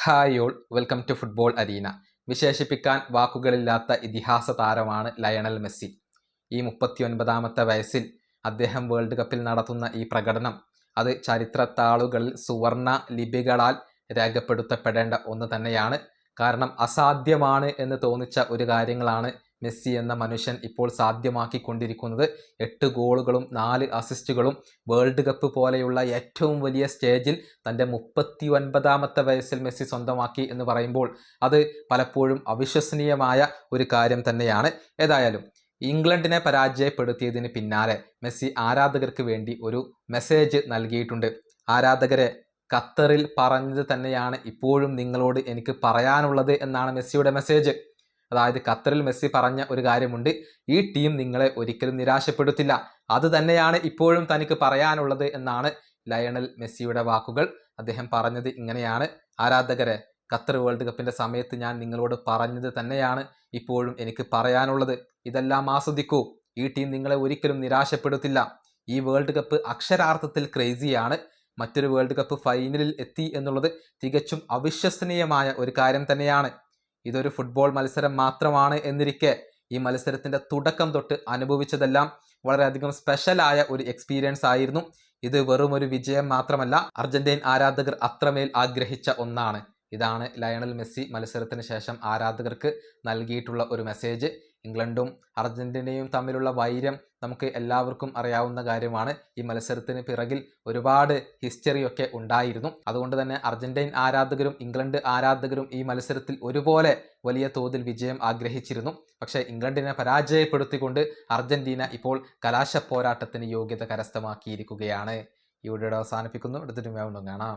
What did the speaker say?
Hi all, welcome to football arena. വിശേഷിപ്പിക്കാൻ വാക്കുകളില്ലാത്ത ഇതിഹാസ താരമാണ് ലയണൽ മെസ്സി. ഈ 39ാമത്തെ വയസ്സിൽ അദ്ദേഹം വേൾഡ് കപ്പിൽ നടത്തുന്ന ഈ പ്രകടനം അത് ചരിത്രത്താളുകളിൽ സുവർണ ലിപികളാൽ രേഖപ്പെടുത്തപ്പെടേണ്ട ഒന്ന് തന്നെയാണ്. കാരണം അസാധ്യമാണ് എന്ന് തോന്നിച്ച ഒരു കാര്യങ്ങളാണ് മെസ്സി എന്ന മനുഷ്യൻ ഇപ്പോൾ സാധ്യമാക്കിക്കൊണ്ടിരിക്കുന്നത്. 8 ഗോളുകളും 4 അസിസ്റ്റുകളും വേൾഡ് കപ്പ് പോലെയുള്ള ഏറ്റവും വലിയ സ്റ്റേജിൽ തൻ്റെ 39ാമത്തെ വയസ്സിൽ മെസ്സി സ്വന്തമാക്കി എന്ന് പറയുമ്പോൾ അത് പലപ്പോഴും അവിശ്വസനീയമായ ഒരു കാര്യം തന്നെയാണ്. ഏതായാലും ഇംഗ്ലണ്ടിനെ പരാജയപ്പെടുത്തിയതിന് പിന്നാലെ മെസ്സി ആരാധകർക്ക് വേണ്ടി ഒരു മെസ്സേജ് നൽകിയിട്ടുണ്ട്. ആരാധകരെ, ഖത്തറിൽ പറഞ്ഞത് തന്നെയാണ് ഇപ്പോഴും നിങ്ങളോട് എനിക്ക് പറയാനുള്ളത് എന്നാണ് മെസ്സിയുടെ മെസ്സേജ്. അതായത് ഖത്തറിൽ മെസ്സി പറഞ്ഞ ഒരു കാര്യമുണ്ട്, ഈ ടീം നിങ്ങളെ ഒരിക്കലും നിരാശപ്പെടുത്തില്ല, അത് തന്നെയാണ് ഇപ്പോഴും തനിക്ക് പറയാനുള്ളത് എന്നാണ് ലയണൽ മെസ്സിയുടെ വാക്കുകൾ. അദ്ദേഹം പറഞ്ഞത് ഇങ്ങനെയാണ്: ആരാധകരെ, ഖത്തർ വേൾഡ് കപ്പിൻ്റെ സമയത്ത് ഞാൻ നിങ്ങളോട് പറഞ്ഞത് തന്നെയാണ് ഇപ്പോഴും എനിക്ക് പറയാനുള്ളത്. ഇതെല്ലാം ആസ്വദിക്കൂ, ഈ ടീം നിങ്ങളെ ഒരിക്കലും നിരാശപ്പെടുത്തില്ല. ഈ വേൾഡ് കപ്പ് അക്ഷരാർത്ഥത്തിൽ ക്രേസിയാണ്. മറ്റൊരു വേൾഡ് കപ്പ് ഫൈനലിൽ എത്തി എന്നുള്ളത് തികച്ചും അവിശ്വസനീയമായ ഒരു കാര്യം തന്നെയാണ്. ഇതൊരു ഫുട്ബോൾ മത്സരം മാത്രമാണ് എന്നിരിക്കെ ഈ മത്സരത്തിൻ്റെ തുടക്കം തൊട്ട് അനുഭവിച്ചതെല്ലാം വളരെയധികം സ്പെഷ്യലായ ഒരു എക്സ്പീരിയൻസ് ആയിരുന്നു. ഇത് വെറും ഒരു വിജയം മാത്രമല്ല, അർജന്റീൻ ആരാധകർ അത്രമേൽ ആഗ്രഹിച്ച ഒന്നാണ്. ഇതാണ് ലയണൽ മെസ്സി മത്സരത്തിന് ശേഷം ആരാധകർക്ക് നൽകിയിട്ടുള്ള ഒരു മെസ്സേജ്. ഇംഗ്ലണ്ടും അർജന്റീനയും തമ്മിലുള്ള വൈര്യം നമുക്ക് എല്ലാവർക്കും അറിയാവുന്ന കാര്യമാണ്. ഈ മത്സരത്തിന് പിറകിൽ ഒരുപാട് ഹിസ്റ്ററിയൊക്കെ ഉണ്ടായിരുന്നു. അതുകൊണ്ട് തന്നെ അർജന്റീൻ ആരാധകരും ഇംഗ്ലണ്ട് ആരാധകരും ഈ മത്സരത്തിൽ ഒരുപോലെ വലിയ തോതിൽ വിജയം ആഗ്രഹിച്ചിരുന്നു. പക്ഷേ ഇംഗ്ലണ്ടിനെ പരാജയപ്പെടുത്തിക്കൊണ്ട് അർജന്റീന ഇപ്പോൾ കലാശ പോരാട്ടത്തിന് യോഗ്യത കരസ്ഥമാക്കിയിരിക്കുകയാണ്. ഈ വീഡിയോ അവസാനിപ്പിക്കുന്നു. അടുത്തൊരു വീണ്ടും കാണാം.